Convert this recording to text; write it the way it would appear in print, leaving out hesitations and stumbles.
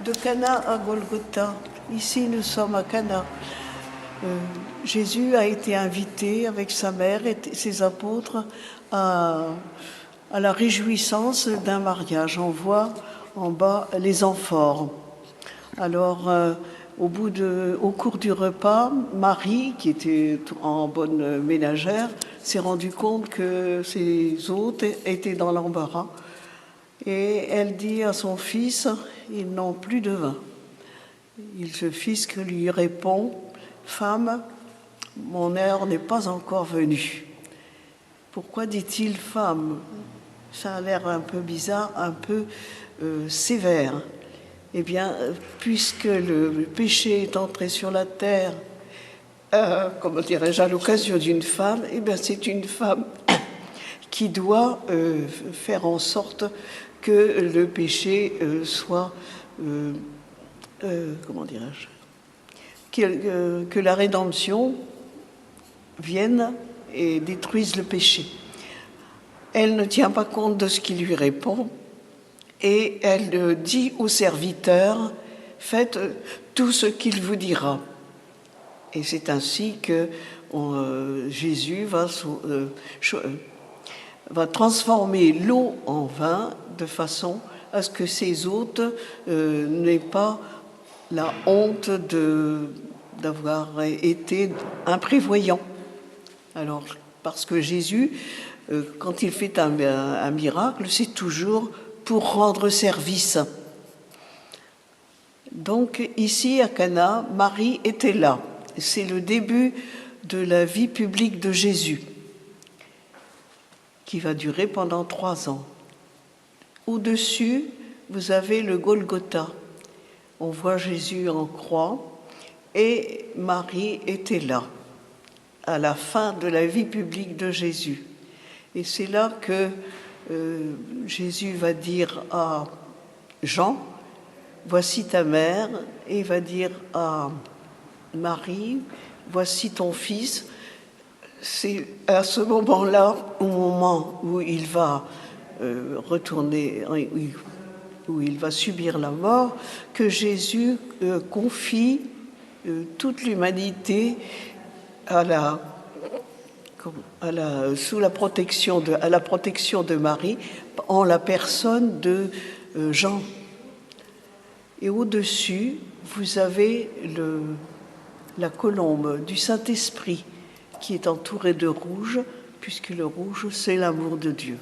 De Cana à Golgotha. Ici, nous sommes à Cana. Jésus a été invité avec sa mère et ses apôtres à la réjouissance d'un mariage. On voit en bas les amphores. Alors, au cours du repas, Marie, qui était en bonne ménagère, s'est rendue compte que ses hôtes étaient dans l'embarras. Et elle dit à son fils, ils n'ont plus de vin. Le fils lui répond, femme, mon heure n'est pas encore venue. Pourquoi dit-il femme? Ça a l'air un peu bizarre, un peu sévère. Eh bien, puisque le péché est entré sur la terre, comment dirais-je, à l'occasion d'une femme, eh bien, c'est une femme qui doit faire en sorte que le péché soit, comment dirais-je, que la rédemption vienne et détruise le péché. Elle ne tient pas compte de ce qu'il lui répond et elle dit au serviteur, faites tout ce qu'il vous dira. Et c'est ainsi que Jésus va transformer l'eau en vin de façon à ce que ses hôtes n'aient pas la honte d'avoir été imprévoyants. Alors, parce que Jésus, quand il fait un miracle, c'est toujours pour rendre service. Donc, ici à Cana, Marie était là. C'est le début de la vie publique de Jésus, qui va durer pendant 3 ans. Au-dessus, vous avez le Golgotha. On voit Jésus en croix et Marie était là, à la fin de la vie publique de Jésus. Et c'est là que Jésus va dire à Jean, voici ta mère, et il va dire à Marie, voici ton fils. C'est à ce moment-là, au moment où il va retourner, où il va subir la mort, que Jésus confie toute l'humanité à la protection de Marie en la personne de Jean. Et au-dessus, vous avez la colombe du Saint-Esprit qui est entourée de rouge, puisque le rouge, c'est l'amour de Dieu.